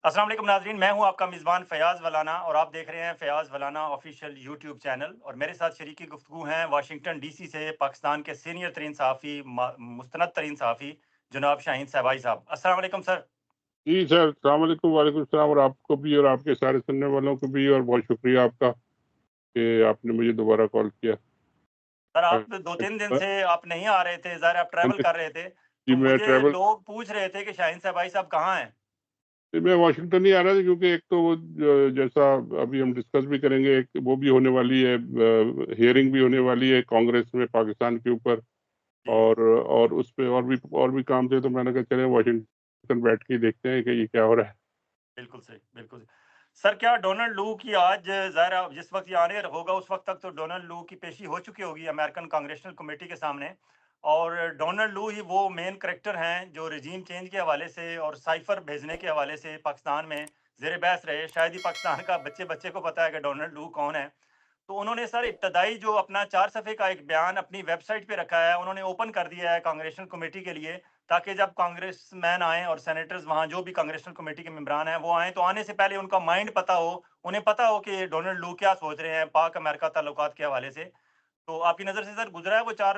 السلام علیکم ناظرین، میں ہوں آپ کا میزبان فیاض ولانا اور آپ دیکھ رہے ہیں فیاض ولانا آفیشیل یوٹیوب چینل، اور میرے ساتھ شریکی گفتگو ہیں واشنگٹن ڈی سی سے پاکستان کے سینئر ترین صحافی، مستند ترین صحافی جناب شاہین صاحبائی صاحب۔ السلام علیکم سر۔ جی سر، السلام علیکم۔ وعلیکم السلام، اور آپ کو بھی اور آپ کے سارے سننے والوں کو بھی، اور بہت شکریہ آپ کا کہ آپ نے مجھے دوبارہ کال کیا۔ سر آپ 2-3 دن سے آپ نہیں آ رہے تھے، ظاہر آپ ٹریول کر رہے تھے، جی تو میں مجھے ٹریول لوگ پوچھ رہے تھے کہ شاہین صاحبائی صاحب کہاں ہیں؟ میں واشنگٹن نہیں آ رہا تھا، کیونکہ ایک تو وہ جیسا ابھی ہم ڈسکس بھی کریں گے، ایک وہ بھی ہونے والی ہے، ہیئرنگ بھی ہونے والی ہے کانگریس میں پاکستان کے اوپر، جی اور اس پہ اور بھی کام تھے، تو میں نے کہا چلے واشنگٹن بیٹھ کے دیکھتے ہیں کہ یہ کیا ہو رہا ہے۔ بالکل صحیح، بالکل صحیح۔ سر کیا ڈونلڈ لو کی آج ظاہر جس وقت یہ آنے ہوگا اس وقت تک تو ڈونلڈ لو کی پیشی ہو چکی ہوگی امریکن کانگریشنل کمیٹی کے سامنے، اور ڈونلڈ لو ہی وہ مین کریکٹر ہیں جو رجیم چینج کے حوالے سے اور سائفر بھیجنے کے حوالے سے پاکستان میں زیر بحث رہے۔ شاید ہی پاکستان کا بچے بچے کو پتا ہے کہ ڈونلڈ لو کون ہے۔ تو انہوں نے سر ابتدائی جو اپنا 4 صفحے کا ایک بیان اپنی ویب سائٹ پہ رکھا ہے، انہوں نے اوپن کر دیا ہے کانگریشنل کمیٹی کے لیے، تاکہ جب کانگریس مین آئیں اور سینیٹرز وہاں جو بھی کانگریشنل کمیٹی کے ممبران ہیں وہ آئیں، تو آنے سے پہلے ان کا مائنڈ پتہ ہو، انہیں پتہ ہو کہ ڈونلڈ لو کیا سوچ رہے ہیں پاک امریکہ تعلقات کے حوالے سے۔ تو آپ کی نظر سے سر گزرا ہے وہ 4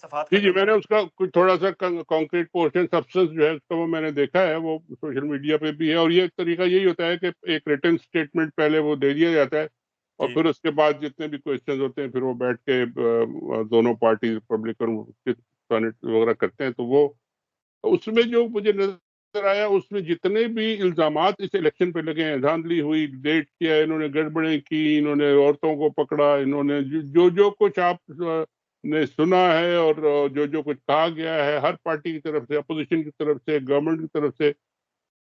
صفحات کا جی جو میں نے اس کا کچھ تھوڑا سا کانکریٹ پورشن سبسٹنس جو ہے اس کا وہ میں نے دیکھا ہے، وہ سوشل میڈیا پہ بھی ہے، اور یہ طریقہ یہی ہوتا ہے کہ ایک ریٹن سٹیٹمنٹ پہلے وہ دے دیا جاتا ہے، اور جی پھر اس کے بعد جتنے بھی کوشچنز ہوتے ہیں پھر وہ بیٹھ کے دونوں پارٹی ریپبلکن سینیٹ وغیرہ کرتے ہیں، تو وہ اس میں جو مجھے نظر آیا، اس میں جتنے بھی الزامات اس الیکشن پہ لگے ہیں، دھاندلی ہوئی، ڈیٹ کیا، انہوں نے گڑبڑیں کی، انہوں نے عورتوں کو پکڑا، انہوں نے جو کچھ آپ نے سنا ہے، اور جو کچھ کہا گیا ہے ہر پارٹی کی طرف سے، اپوزیشن کی طرف سے، گورنمنٹ کی طرف سے،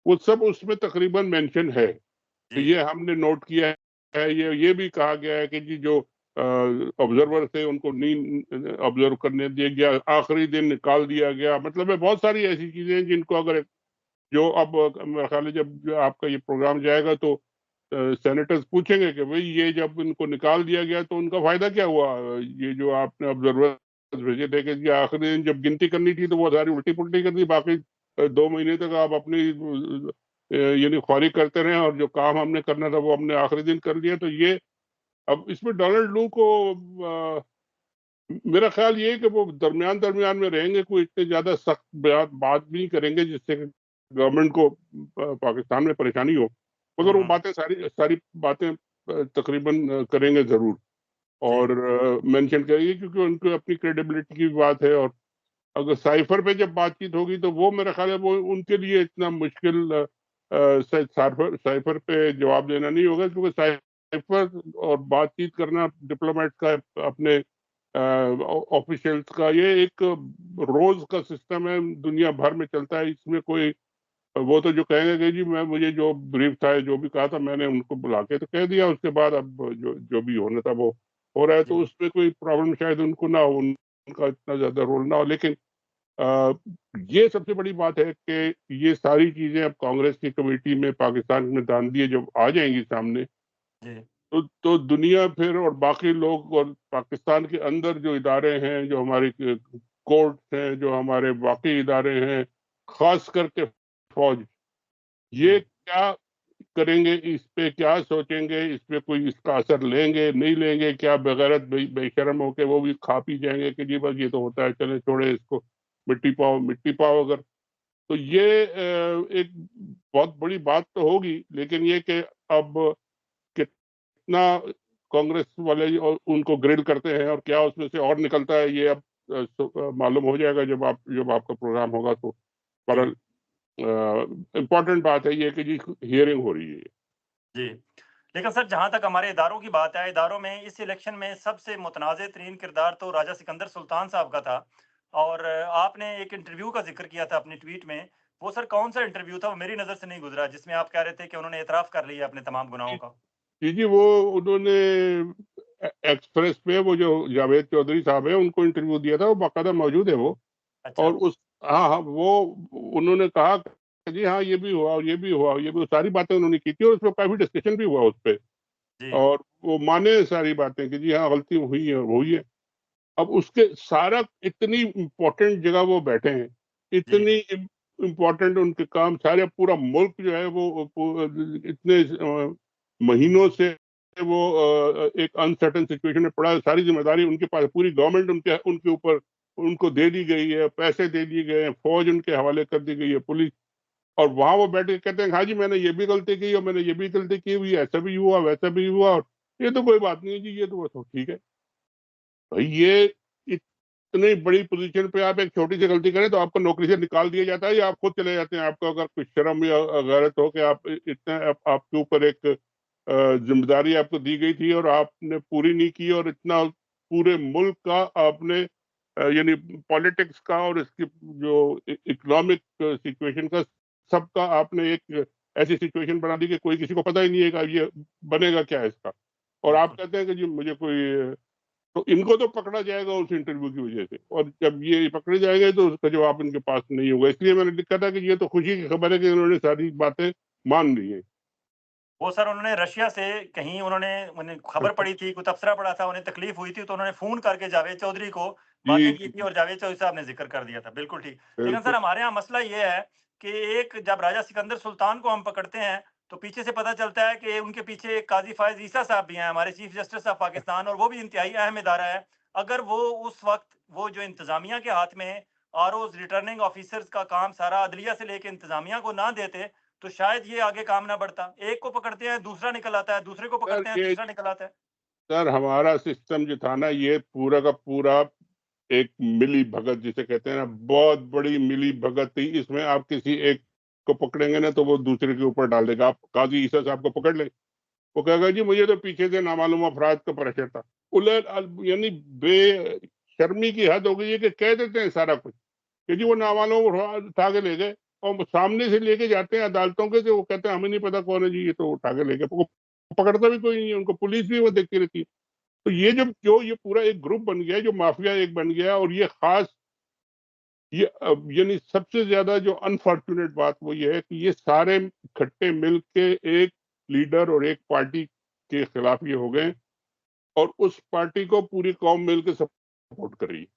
وہ سب اس میں تقریباً مینشن ہے۔ تو جی یہ ہم نے نوٹ کیا ہے، یہ بھی کہا گیا ہے کہ جی جو آبزرور تھے ان کو نہیں آبزرو کرنے دیا گیا، آخری دن نکال دیا گیا، مطلب ہے بہت ساری ایسی چیزیں ہیں جن کو اگر جو اب میرا خیال ہے جب آپ کا یہ پروگرام جائے گا تو سینیٹرز پوچھیں گے کہ بھئی یہ جب ان کو نکال دیا گیا تو ان کا فائدہ کیا ہوا، یہ جو آپ نے آبزرور بھیجے تھے کہ یہ آخری دن جب گنتی کرنی تھی تو وہ ساری الٹی پلٹی کر دی، باقی 2 مہینے تک آپ اپنی یعنی خواری کرتے رہے، اور جو کام ہم نے کرنا تھا وہ ہم نے آخری دن کر دیا۔ تو یہ اب اس میں ڈونلڈ لو کو میرا خیال یہ ہے کہ وہ درمیان میں رہیں گے، کوئی اتنے زیادہ سخت بات بھی نہیں کریں گے جس سے گورنمنٹ کو پاکستان میں پریشانی ہو، مگر وہ ہوں باتیں ساری باتیں تقریباً کریں گے ضرور، جی اور مینشن کریں گے، کیونکہ ان کو اپنی کریڈیبلٹی کی بات ہے، اور اگر سائفر پہ جب بات چیت ہوگی تو وہ میرا خیال ہے وہ ان کے لیے اتنا مشکل سائفر پہ جواب دینا نہیں ہوگا، کیونکہ سائفر اور بات چیت کرنا ڈپلومیٹ کا اپنے آفیشلز کا یہ ایک روز کا سسٹم ہے، دنیا بھر میں چلتا ہے، اس میں کوئی وہ تو جو کہیں گے کہ جی مجھے جو بریف تھا جو بھی کہا تھا میں نے ان کو بلا کے تو کہہ دیا، اس کے بعد اب جو بھی ہونا تھا وہ ہو رہا ہے، تو جی اس میں کوئی پرابلم شاید ان کو نہ ہو، ان کا اتنا زیادہ رول نہ ہو، لیکن یہ سب سے بڑی بات ہے کہ یہ ساری چیزیں اب کانگریس کی کمیٹی میں پاکستان میں داندیے جب آ جائیں گی سامنے، جی تو دنیا پھر اور باقی لوگ اور پاکستان کے اندر جو ادارے ہیں، جو ہماری کورٹس ہیں، جو ہمارے واقعی ادارے ہیں، خاص کر کے فوج، جی یہ کیا کریں گے، اس پہ کیا سوچیں گے، اس پہ کوئی اس کا اثر لیں گے نہیں لیں گے، کیا بغیرت بے شرم ہو کے وہ بھی کھا پی جائیں گے کہ جی بس یہ تو ہوتا ہے، چلے چھوڑے اس کو، مٹی پاؤ اگر، تو یہ ایک بہت بڑی بات تو ہوگی، لیکن یہ کہ اب کتنا کانگریس والے ان کو گریل کرتے ہیں اور کیا اس میں سے اور نکلتا ہے، یہ اب معلوم ہو جائے گا جب آپ کا پروگرام ہوگا، تو جی برحال امپورٹنٹ بات ہے یہ کہ جی ہیئرنگ ہو رہی ہے۔ جی لیکن سر جہاں تک ہمارے اداروں کی بات ہے، اداروں میں اس الیکشن میں سب سے متنازع ترین کردار تو راجہ سکندر سلطان صاحب کا تھا، اور آپ نے ایک انٹرویو کا ذکر کیا تھا اپنی ٹویٹ میں، وہ سر کون سا انٹرویو تھا؟ وہ میری نظر سے نہیں گزرا، جس میں آپ کہہ رہے تھے کہ انہوں نے اعتراف کر لیا اپنے تمام گناہوں کا۔ جی وہ انہوں نے ایکسپریس پہ وہ جو جاوید چودھری صاحب ہیں ان کو انٹرویو دیا تھا، وہ باقاعدہ موجود ہے وہ، اچھا اور ہاں وہ انہوں نے کہا کہ جی ہاں یہ بھی ہوا اور یہ بھی ہوا، یہ بھی ساری باتیں انہوں نے کی تھی، اور اس پہ کافی ڈسکشن بھی ہوا اس پہ، جی اور وہ مانے ساری باتیں کہ جی ہاں غلطی ہوئی ہے ہوئی ہے۔ اب اس کے سارا اتنی امپورٹنٹ جگہ وہ بیٹھے ہیں، جی اتنی امپورٹنٹ ان کے کام سارے، پورا ملک جو ہے وہ اتنے مہینوں سے وہ ایک انسرٹن سچویشن میں پڑا ہے. ساری ذمہ داری ان کے پاس، پوری گورنمنٹ ان کے اوپر ان کو دے دی گئی ہے، پیسے دے دیے گئے ہیں، فوج ان کے حوالے کر دی گئی ہے، پولیس. اور وہاں وہ بیٹھ کے کہتے ہیں ہاں جی میں نے یہ بھی غلطی کی اور میں نے یہ بھی غلطی کی ہوئی، ایسا بھی ہوا ویسا بھی ہوا، اور یہ تو کوئی بات نہیں ہے جی، یہ تو بس ٹھیک ہے. بھائی یہ اتنی بڑی پوزیشن پہ آپ ایک چھوٹی سی غلطی کریں تو آپ کو نوکری سے نکال دیا جاتا ہے، یا آپ خود چلے جاتے ہیں؟ آپ کو اگر کچھ شرم یا غیرت ہو کہ آپ اتنا آپ کے اوپر ایک ذمہ داری آپ کو دی گئی تھی اور آپ نے پوری نہیں کی، اور اتنا پورے ملک کا آپ نے یعنی پالیٹکس کا اور اس کی جو اکنامک سچویشن کا سب کا آپ نے ایک ایسی سچویشن بنا دی کہ کوئی کسی کو پتہ ہی نہیں ہے کہ یہ بنے گا کیا اس کا. اور آپ کہتے ہیں کہ جی مجھے کوئی، تو ان کو تو پکڑا جائے گا اس انٹرویو کی وجہ سے، اور جب یہ پکڑے جائیں گے تو اس کا جواب ان کے پاس نہیں ہوگا. اس لیے میں نے لکھا تھا کہ یہ تو خوشی کی خبر ہے کہ انہوں نے ساری باتیں مان لی ہیں. وہ سر انہوں نے رشیا سے کہیں انہیں خبر پڑی تھی، کوئی تبصرہ پڑا تھا، انہیں تکلیف ہوئی تھی، تو انہوں نے فون کر کے جاوید چودھری کو باتیں کی جی تھی اور جاوید چودھری صاحب نے ذکر کر دیا تھا. بالکل ٹھیک. لیکن سر بالکل. ہمارے یہاں مسئلہ یہ ہے کہ ایک جب راجہ سکندر سلطان کو ہم پکڑتے ہیں تو پیچھے سے پتہ چلتا ہے کہ ان کے پیچھے ایک قاضی فائز عیسیٰ صاحب بھی ہیں، ہمارے چیف جسٹس آف پاکستان، اور وہ بھی انتہائی اہم ادارہ ہے. اگر وہ اس وقت وہ جو انتظامیہ کے ہاتھ میں آر اوز ریٹرننگ آفیسرز کا کام سارا عدلیہ سے لے کے انتظامیہ کو نہ دیتے تو شاید یہ آگے کام نہ بڑھتا. ایک کو پکڑتے ہیں دوسرا نکل آتا ہے، دوسرے کو سر پکڑتے ہیں یہ تیسرا نکل آتا ہے. سر ہمارا سسٹم جو تھا نا، یہ پورا کا پورا ایک ملی بھگت جسے کہتے ہیں نا، بہت بڑی ملی بھگت تھی. اس میں آپ کسی ایک کو پکڑیں گے نا تو وہ دوسرے کے اوپر ڈال دے گا. آپ قاضی عیسیٰ صاحب کو پکڑ لیں، وہ کہے گا جی مجھے تو پیچھے سے نامعلوم افراد کا پریشر تھا. یعنی بے شرمی کی حد ہو گئی ہے کہ کہہ دیتے ہیں سارا کچھ کہ جی وہ نامعلوم افراد اٹھا کے لے گئے، اور سامنے سے لے کے جاتے ہیں عدالتوں کے، وہ کہتے ہیں ہمیں نہیں پتا کون ہے جی، یہ تو اٹھا کے لے گئے. پکڑتا بھی کوئی نہیں ہے ان کو، پولیس بھی وہ دیکھتی رہتی ہے. تو یہ جو یہ پورا ایک گروپ بن گیا، جو مافیا ایک بن گیا، اور یہ خاص یہ یعنی سب سے زیادہ جو انفارچونیٹ بات وہ یہ ہے کہ یہ سارے کھٹے مل کے ایک لیڈر اور ایک پارٹی کے خلاف یہ ہو گئے، اور اس پارٹی کو پوری قوم مل کے سپورٹ کر رہی ہے.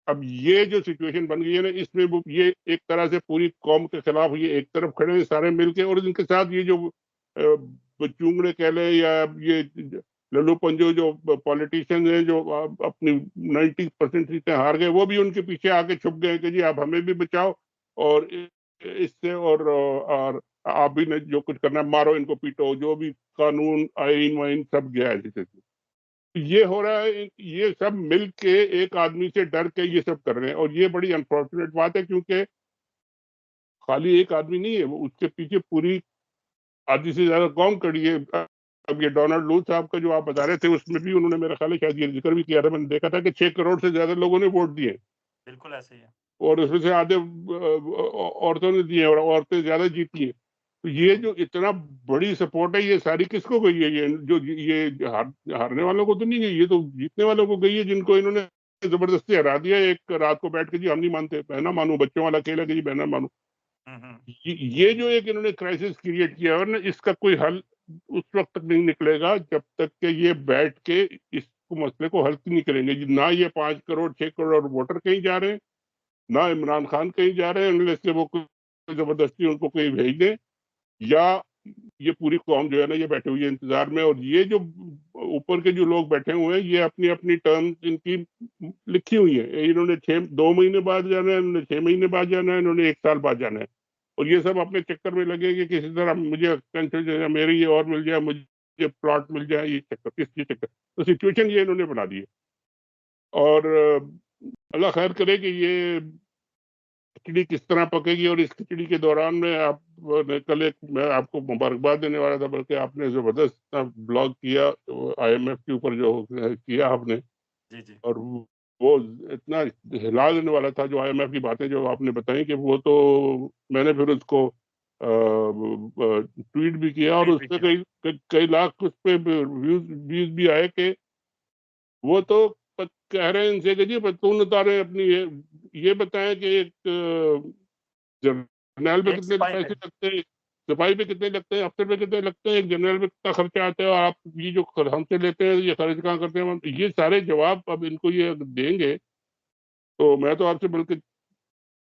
اب یہ جو سچویشن بن گئی ہے نا، اس میں یہ ایک طرح سے پوری قوم کے خلاف یہ ایک طرف کھڑے ہیں سارے مل کے، اور ان کے ساتھ یہ جو چونگڑے کہہ لیں یا یہ للو پنجو جو پولیٹیشین ہیں جو اپنی 90% سیٹیں ہار گئے، وہ بھی ان کے پیچھے آ کے چھپ گئے کہ جی آپ ہمیں بھی بچاؤ، اور اس سے اور آپ بھی جو کچھ کرنا ہے مارو ان کو، پیٹو، جو بھی قانون آئین وائن سب گیا ہے. یہ ہو رہا ہے، یہ سب مل کے ایک آدمی سے ڈر کے یہ سب کر رہے ہیں، اور یہ بڑی انفارچونیٹ بات ہے کیونکہ خالی ایک آدمی نہیں ہے، اس کے پیچھے پوری آدھی سے زیادہ قوم کڑی ہے. اب یہ ڈونلڈ لو صاحب کا جو آپ بتا رہے تھے، اس میں بھی انہوں نے میرا خیال ہے شاید یہ ذکر بھی کیا تھا، میں نے دیکھا تھا کہ 6 کروڑ سے زیادہ لوگوں نے ووٹ دیے، بالکل ایسے ہی ہے. اور اس میں سے آدھے عورتوں نے دیے، اور عورتیں زیادہ جیتی ہیں. تو یہ جو اتنا بڑی سپورٹ ہے، یہ ساری کس کو گئی ہے؟ یہ جو یہ ہارنے والوں کو تو نہیں گئی، یہ تو جیتنے والوں کو گئی ہے، جن کو انہوں نے زبردستی ہرا دیا ایک رات کو بیٹھ کے. جی ہم نہیں مانتے، بہنا مانو، بچوں والا کھیل ہے کہ جی بہنا مانو. یہ جو ایک انہوں نے کرائسس کریٹ کیا، اور اس کا کوئی حل اس وقت تک نہیں نکلے گا جب تک کہ یہ بیٹھ کے اس مسئلے کو حل نہیں کریں گے. نہ یہ 5 کروڑ 6 کروڑ ووٹر کہیں جا رہے ہیں، نہ عمران خان کہیں جا رہے ہیں، انلیس سے وہ زبردستی ان کو کہیں بھیج دیں، یا یہ پوری قوم جو ہے نا یہ بیٹھے ہوئی ہے انتظار میں. اور یہ جو اوپر کے جو لوگ بیٹھے ہوئے ہیں، یہ اپنی اپنی ٹرم ان کی لکھی ہوئی ہے. انہوں نے 2 مہینے بعد جانا ہے، انہوں نے 6 مہینے بعد جانا ہے، انہوں نے 1 سال بعد جانا ہے. اور یہ سب اپنے چکر میں لگے کہ کسی طرح مجھے ایکسٹینشن میری یہ اور مل جائے، مجھے پلاٹ مل جائے، یہ چکر کس چیز چکر. تو سچویشن یہ انہوں نے بنا دی ہے. اور اللہ خیر کرے کہ یہ کھچڑی کس طرح پکے گی. اور اس کھچڑی کے دوران میں آپ نے کل میں آپ کو مبارکباد دینے والا تھا، بلکہ آپ نے زبردست بلاگ کیا IMF کے اوپر جو کیا آپ نے، جی جی. اور وہ اتنا ہلا دینے والا تھا جو IMF کی باتیں جو آپ نے بتائیں، کہ وہ تو میں نے پھر اس کو ٹویٹ بھی کیا، اور اس پہ کئی لاکھ اس پہ ویوز بھی آئے کہ وہ تو کہہ رہے ہیں ان سے کہ جی تم اتارے اپنی یہ بتائیں کہ ایک جرنیل پہ ایک کتنے سپاہی پہ پیسے لگتے ہیں، صفائی پہ کتنے لگتے ہیں، افسر پہ کتنے لگتے ہیں، ایک جنرل پہ کتنا خرچہ آتا ہے، اور آپ یہ جو ہم سے لیتے ہیں یہ خرچ کہاں کرتے ہیں. یہ سارے جواب اب ان کو یہ دیں گے تو میں تو آپ سے بلکہ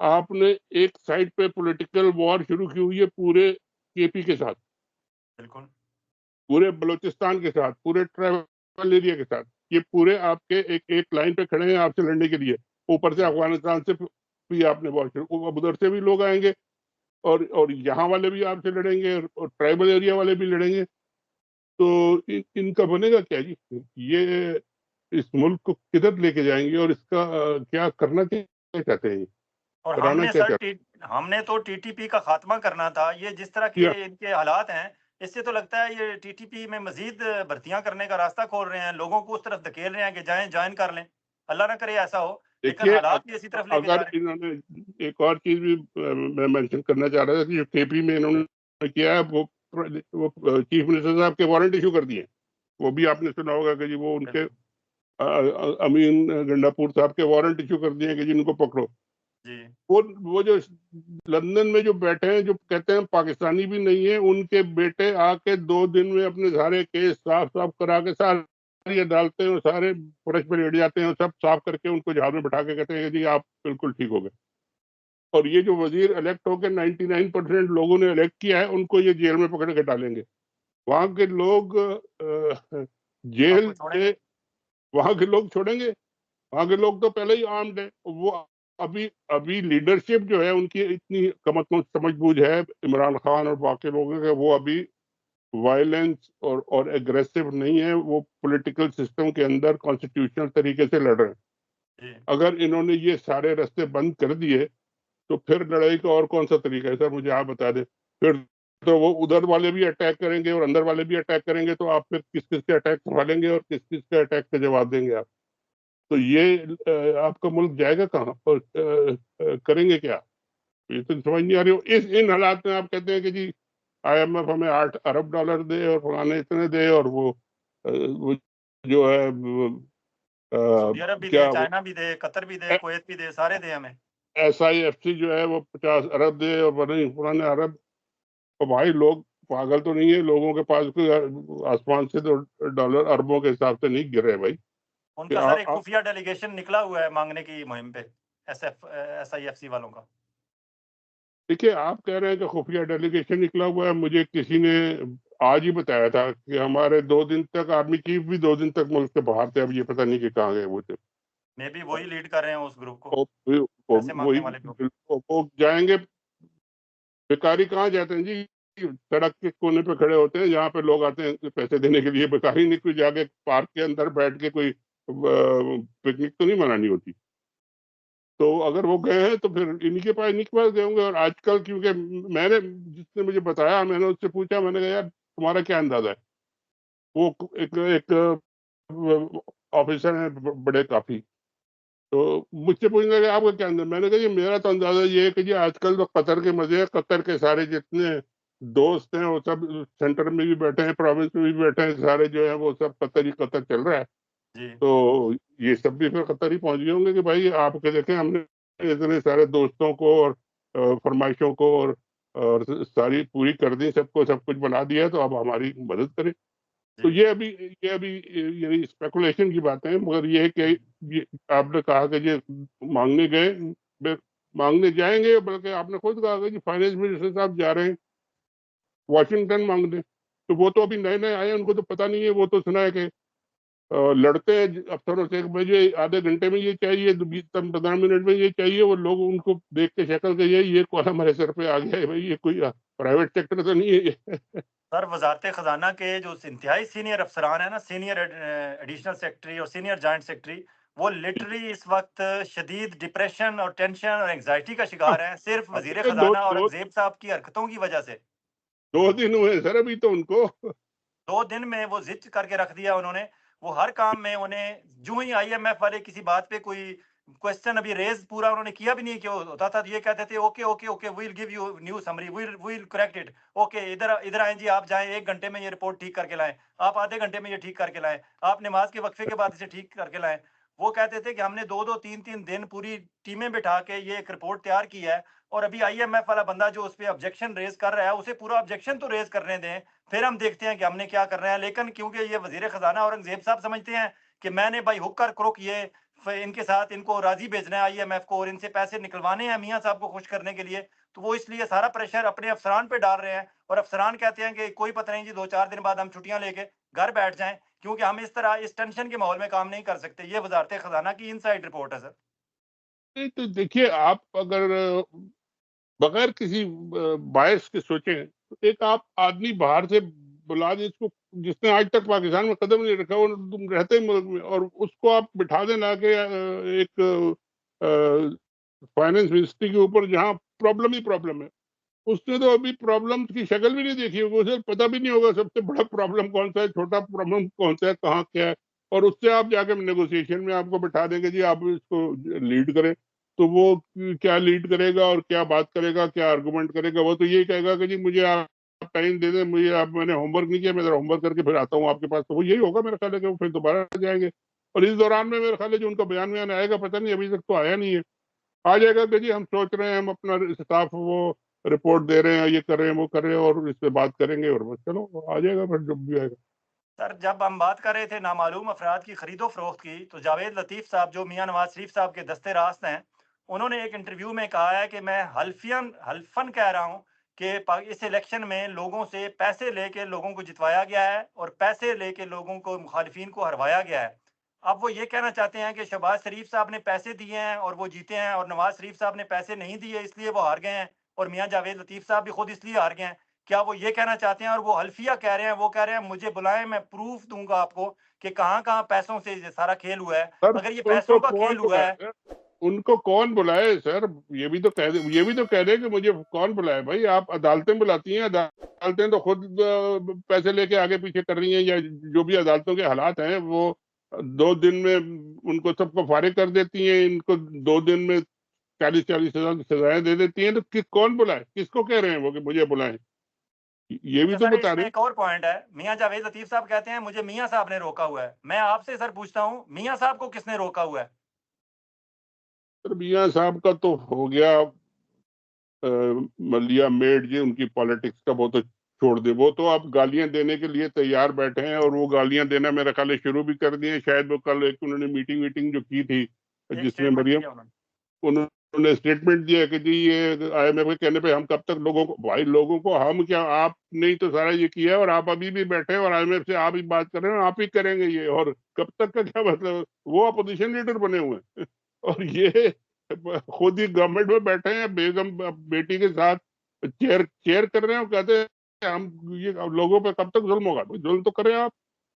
آپ نے ایک سائڈ پہ پولیٹیکل وار شروع کی ہوئی ہے پورے کے پی کے ساتھ، بالکل پورے بلوچستان کے ساتھ، پورے ٹرائبل ایریا کے ساتھ. یہ پورے آپ کے ایک لائن پہ کھڑے ہیں آپ سے لڑنے کے لیے. اوپر سے افغانستان سے بھی آپ نے اب ادھر سے بھی لوگ آئیں گے اور یہاں والے بھی آپ سے لڑیں گے اور ٹرائبل ایریا والے بھی لڑیں گے. تو ان کا بنے گا کیا جی؟ یہ اس ملک کو کدھر لے کے جائیں گے اور اس کا کیا کرنا کیا چاہتے ہیں؟ اور ہم کرانا نے کیا سر چاہتے ہم نے تو ٹی ٹی پی کا خاتمہ کرنا تھا. یہ جس طرح کے ہیں؟ ان کے حالات ہیں اس سے تو لگتا ہے یہ ٹی ٹی پی میں مزید بھرتیاں کرنے کا راستہ کھول رہے ہیں، لوگوں کو اس طرف دھکیل رہے ہیں کہ جائیں جوائن کر لیں. اللہ نہ کرے ایسا ہو، لیکن دیکھیے حالات بھی اسی طرف لے کے اگر جا رہے انہوں نے ایک اور چیز بھی میں مینشن کرنا چاہ رہا تھا کہ جو کے پی میں انہوں نے کیا ہے وہ چیف منسٹر صاحب کے وارنٹ ایشو کر دیے. وہ بھی آپ نے سنا ہوگا کہ جی وہ ان کے ہیں. امین گنڈا پور صاحب کے وارنٹ ایشو کر دیے کہ جن کو پکڑو. جی وہ جو لندن میں جو بیٹھے ہیں جو کہتے ہیں پاکستانی بھی نہیں ہیں، ان کے بیٹے آ کے 2 دن میں اپنے سارے کیس صاف کرا کے ساری عدالتیں اور سارے فرش پہ لیٹ جاتے ہیں اور سب صاف کر کے ان کو جہاز میں بٹھا کے کہتے ہیں کہ جی آپ بالکل ٹھیک ہو گئے. اور یہ جو وزیر الیکٹ ہو کے 99% لوگوں نے الیکٹ کیا ہے ان کو یہ جیل میں پکڑ کے ڈالیں گے. وہاں کے لوگ آپ کو جیل چھوڑیں گے. سے وہاں کے لوگ چھوڑیں گے؟ وہاں کے لوگ تو پہلے ہی آرمڈ ہیں. وہ ابھی لیڈرشپ جو ہے ان کی اتنی کم از کم سمجھ بوجھ ہے عمران خان اور باقی لوگوں کے، وہ ابھی وائلنس اور ایگریسو نہیں ہے. وہ پولیٹیکل سسٹم کے اندر کانسٹیٹیوشنل طریقے سے لڑ رہے ہیں. جی اگر انہوں نے یہ سارے راستے بند کر دیے تو پھر لڑائی کا اور کون سا طریقہ ہے سر؟ مجھے آپ بتا دیں. پھر تو وہ ادھر والے بھی اٹیک کریں گے اور اندر والے بھی اٹیک کریں گے، تو آپ پھر کس کے اٹیک سنبھالیں گے اور کس کے اٹیک کا جواب دیں گے آپ؟ تو یہ آپ کا ملک جائے گا کہاں اور کریں گے کیا؟ یہ تو سمجھ نہیں آ رہی ہو. ان حالات میں آپ کہتے ہیں کہ جی آئی ایم ایف ہمیں $8 ارب دے اور فلانے اتنے دے، اور وہ جو ہے سعودی عرب بھی دے، کیا چائنا بھی دے، قطر بھی دے، کویت بھی دے، سارے دے ہمیں. SIFC جو ہے وہ 50 ارب دے اور فلانے ارب. اور بھائی لوگ پاگل تو نہیں ہے؟ لوگوں کے پاس کوئی آسمان سے تو ڈالر اربوں کے حساب سے نہیں گر رہے بھائی. ان کہ کا سر ایک خفیہ ڈیلیگیشن نکلا ہوا ہے مانگنے کی مہم پہ، SIFC والوں کا. دیکھیے آپ کہہ رہے ہیں کہ خفیہ ڈیلیگیشن نکلا ہوا ہے. مجھے کسی نے آج ہی بتایا تھا کہ ہمارے 2 دن تک آرمی چیف بھی 2 دن تک ملک سے باہر تھے. اب یہ پتہ نہیں کہ کہاں گئے وہ تھے. میں بھی وہی لیڈ کر رہے ہیں اس گروپ کو، پیسے مانگنے وہی والے گروپ. وہ جائیں گے. بیکاری کہاں جاتے ہیں جی؟ سڑک کے کونے پہ کھڑے ہوتے ہیں جہاں پہ لوگ آتے ہیں پیسے دینے کے لیے. بیکاری نہیں کوئی جا کے پارک کے اندر بیٹھ کے کوئی پکنک تو نہیں منانی ہوتی. تو اگر وہ گئے ہیں تو پھر انہی کے پاس گئے ہوں گے. اور آج کل کیونکہ میں نے جس نے مجھے بتایا، میں نے اس سے پوچھا، میں نے کہا یار تمہارا کیا اندازہ ہے؟ وہ ایک آفیسر ہیں بڑے کافی. تو مجھ سے پوچھنے لگا آپ کا کیا اندازہ؟ میں نے کہا جی میرا تو اندازہ یہ ہے کہ جی آج کل تو قطر کے مزے ہیں. قطر کے سارے جتنے دوست ہیں وہ سب سینٹر میں بھی بیٹھے ہیں، پروونس میں بھی بیٹھے ہیں، سارے جو ہیں وہ سب قطر ہی قطر چل رہا ہے. جی تو یہ سب بھی پھر قطر ہی پہنچ گئے ہوں گے کہ بھائی آپ کے دیکھیں ہم نے اتنے سارے دوستوں کو اور فرمائشوں کو اور ساری پوری کر دی، سب کچھ بنا دیا ہے، تو اب ہماری مدد کریں. تو جی یہ ابھی یعنی اسپیکولیشن کی باتیں ہیں. مگر یہ کہ آپ نے کہا کہ یہ مانگنے جائیں گے، بلکہ آپ نے خود کہا کہ جی فائنانس منسٹر صاحب جا رہے ہیں واشنگٹن مانگنے. تو وہ تو ابھی نئے نئے آئے ہیں، ان کو تو پتہ نہیں ہے. وہ تو سنا ہے کہ لڑتے ہیں افسروں سے، مجھے آدھے گھنٹے میں یہ چاہیے، 15 منٹ میں یہ چاہیے. وہ لوگ ان کو دیکھ کے شکل کہ یہ کون ہمارے سر پہ آ گیا ہے بھائی، یہ کوئی پرائیویٹ سیکٹر تو نہیں ہے. سر وزارت خزانہ کے جو انتہائی سینئر افسران ہیں نا، سینئر ایڈیشنل سیکٹری اور سینئر جوائنٹ سیکٹری، وہ لٹرلی اس وقت شدید ڈپریشن اور ٹینشن اور انگزائٹی کا شکار ہیں، صرف وزیر خزانہ اورنگزیب صاحب کی حرکتوں کی وجہ سے. 2 دن ہوئے سر ابھی تو ان کو. 2 دن میں وہ ضد کر کے رکھ دیا انہوں نے. وہ ہر کام میں انہیں جو ہی IMF والے کسی بات پہ کوئی کوشچن ابھی ریز پورا انہوں نے کیا بھی نہیں کہ ہوتا تھا، یہ کہتے تھے okay okay okay well give you new summary, well correct it. Okay ادھر آئیں جی، آپ جائیں 1 گھنٹے میں یہ رپورٹ ٹھیک کر کے لائیں، آپ آدھے گھنٹے میں یہ ٹھیک کر کے لائیں، آپ نماز کے وقفے کے بعد اسے ٹھیک کر کے لائیں. وہ کہتے تھے کہ ہم نے 2-3 دن پوری ٹیمیں بٹھا کے یہ ایک رپورٹ تیار کی ہے، اور ابھی IMF والا بندہ جو اس پہ آبجیکشن ریز کر رہا ہے اسے پورا آبجیکشن تو ریز کرنے دیں، پھر ہم دیکھتے ہیں کہ ہم نے کیا کرنا ہے. لیکن کیونکہ یہ وزیر خزانہ اورنگزیب صاحب سمجھتے ہیں کہ میں نے بھائی ہک کر کروک یہ ان کے ساتھ ان کو راضی بھیجنا ہے IMF کو اور ان سے پیسے نکلوانے ہیں میاں صاحب کو خوش کرنے کے لیے، تو وہ اس لیے سارا پریشر اپنے افسران پہ ڈال رہے ہیں، اور افسران کہتے ہیں کہ کوئی پتہ نہیں جی 2-4 دن بعد ہم چھٹیاں لے کے گھر بیٹھ جائیں، کیونکہ ہم اس طرح اس ٹینشن کے ماحول میں کام نہیں کر سکتے۔ یہ وزارت خزانہ کی انسائیڈ رپورٹ ہے سر۔ نہیں تو دیکھیے، آپ اگر بغیر کسی باعث کے سوچیں تو ایک آپ آدمی باہر سے بلا دیں، جس نے آج تک پاکستان میں قدم نہیں رکھا، وہ تم رہتے ہی ملک میں، اور اس کو آپ بٹھا دیں لا کے ایک فائنینس منسٹری کے اوپر، جہاں پرابلم ہی پرابلم ہے۔ اس نے تو ابھی پرابلم کی شکل بھی نہیں دیکھی ہوگی، اسے پتہ بھی نہیں ہوگا سب سے بڑا پرابلم کون سا ہے، چھوٹا پرابلم کون سا ہے، کہاں کیا ہے، اور اس سے آپ جا کے نیگوسیشن میں آپ کو بٹھا دیں گے جی آپ اس کو لیڈ کریں، تو وہ کیا لیڈ کرے گا اور کیا بات کرے گا، کیا آرگومنٹ کرے گا؟ وہ تو یہی کہے گا کہ جی مجھے آپ ٹائم دے دیں، میں نے ہوم ورک نہیں کیا، میں ذرا ہوم ورک کر کے پھر آتا ہوں آپ کے پاس، تو وہ یہی ہوگا میرا خیال ہے کہ وہ پھر دوبارہ جائیں گے۔ اور اس دوران میں میرا خیال ہے جو ان کا بیان آئے گا، پتہ نہیں ابھی تک تو آیا نہیں ہے، آ جائے گا کہ جی ہم سوچ رہے ہیں، ہم اپنا اسٹاف وہ رپورٹ دے رہے ہیں، یہ کر رہے ہیں، وہ کر رہے ہیں، اور اس پہ بات کریں گے، اور بس چلو آ جائے گا پھر جب بھی آئے گا۔ سر جب ہم بات کر رہے تھے نامعلوم افراد کی خرید و فروخت کی، تو جاوید لطیف صاحب جو میاں نواز شریف صاحب کے دستے راست ہیں، انہوں نے ایک انٹرویو میں کہا ہے کہ میں حلفاً کہہ رہا ہوں کہ اس الیکشن میں لوگوں سے پیسے لے کے لوگوں کو جتوایا گیا ہے اور پیسے لے کے لوگوں کو مخالفین کو ہروایا گیا ہے۔ اب وہ یہ کہنا چاہتے ہیں کہ شہباز شریف صاحب نے پیسے دیے ہیں اور وہ جیتے ہیں، اور نواز شریف صاحب نے پیسے نہیں دیے اس لیے وہ ہار گئے ہیں، اور میاں جاوید لطیف صاحب بھی خود اس لیے ہار گئے ہیں۔ کیا وہ یہ کہنا چاہتے ہیں، اور وہ حلفیہ کہہ رہے ہیں، وہ کہہ رہے ہیں مجھے بلائیں، میں پروف دوں گا آپ کو کہ کہاں کہاں پیسوں سے یہ سارا کھیل ہوا ہے؟ سر اگر یہ ان کو پیسوں کا کون کھیل ہوا بلائے ہے، سر؟ ان کو کون بلائے سر؟ یہ بھی تو کہہ دیں کہ مجھے کون بلائے؟ بھائی آپ عدالتیں بلاتی ہیں، عدالتیں تو خود پیسے لے کے آگے پیچھے کر رہی ہیں، یا جو بھی عدالتوں کے حالات ہیں وہ 2 دن میں ان کو سب کو فارغ کر دیتی ہیں، ان کو 2 دن میں 40 ہزار کی سزائیں دے دیتی ہیں، تو کون بلائے؟ کس کو کہہ رہے ہیں وہ کہ مجھے بلائیں؟ یہ بھی اچھا تو سر بتا اس رہے میں ہیں۔ ایک اور پوائنٹ ہے، میاں جاوید لطیف صاحب کہتے ہیں مجھے میاں صاحب نے روکا ہوا ہے۔ میں آپ سے سر پوچھتا ہوں، میاں صاحب کو کس نے روکا ہوا ہے؟ سر میاں صاحب کا تو ہو گیا ملیا میڈ جی، ان کی پالیٹکس کا وہ تو چھوڑ دے، وہ تو آپ گالیاں دینے کے لیے تیار بیٹھے ہیں، اور وہ گالیاں دینا میرا خیال ہے شروع بھی کر دیے ہیں۔ شاید وہ کل ایک انہوں نے میٹنگ جو کی تھی، ایک جس میں سٹیٹمنٹ مریم، دیا انہوں نے۔ انہوں نے اسٹیٹمنٹ دیا کہ جی یہ IMF کے کہنے پہ ہم کب تک لوگوں کو، بھائی لوگوں کو ہم کیا، آپ نے تو سارا یہ کیا ہے، اور آپ ابھی بھی بیٹھے ہیں اور IMF سے آپ ہی بات کر رہے ہیں، آپ ہی کریں گے یہ، اور کب تک کا کیا مطلب؟ وہ اپوزیشن لیڈر بنے ہوئے ہیں اور یہ خود ہی گورنمنٹ میں بیٹھے ہیں، بیگم بیٹی کے ساتھ چیئر کر رہے ہیں، اور کہتے ہیں ہم یہ لوگوں پہ کب تک ظلم ہوگا؟ ظلم تو کریں آپ۔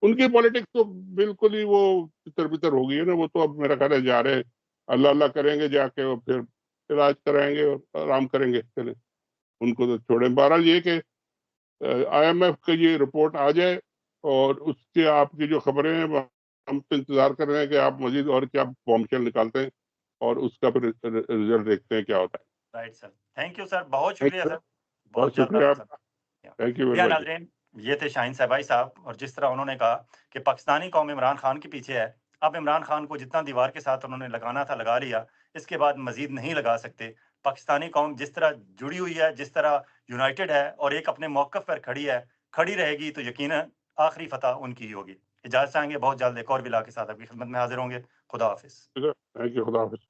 ان کی پالیٹکس تو بالکل ہی وہ تتر بتر ہو گئی ہے نا، وہ تو اب میرا خیال ہے جا رہے ہیں، اللہ اللہ کریں گے جا کے، اور پھر علاج کرائیں گے اور آرام کریں گے، چلیں ان کو تو چھوڑیں۔ بہرحال یہ کہ IMF کی یہ رپورٹ آ جائے، اور اس کے آپ کی جو خبریں ہیں ہم تو انتظار کر رہے ہیں کہ آپ مزید اور کیا بامشل نکالتے ہیں، اور اس کا پھر رزلٹ دیکھتے ہیں کیا ہوتا ہے۔ Right sir, thank you sir, بہت تھینک شکریہ یو، سر، بہت بہت شکریہ زیادہ آپ، سر۔ تھینک یو ویری یا مچ۔ ناظرین، یہ تھے شاہین صاحبائی صاحب، اور جس طرح انہوں نے کہا کہ پاکستانی قوم عمران خان کے پیچھے ہے، اب عمران خان کو جتنا دیوار کے ساتھ انہوں نے لگانا تھا لگا لیا، اس کے بعد مزید نہیں لگا سکتے۔ پاکستانی قوم جس طرح جڑی ہوئی ہے، جس طرح یونائٹڈ ہے اور ایک اپنے موقف پر کھڑی ہے، کھڑی رہے گی، تو یقیناً آخری فتح ان کی ہی ہوگی۔ اجازت چاہیں گے، بہت جلد ایک اور بلا کے ساتھ آپ کی خدمت میں حاضر ہوں گے۔ خدا حافظ۔ تھینک یو، خدا حافظ۔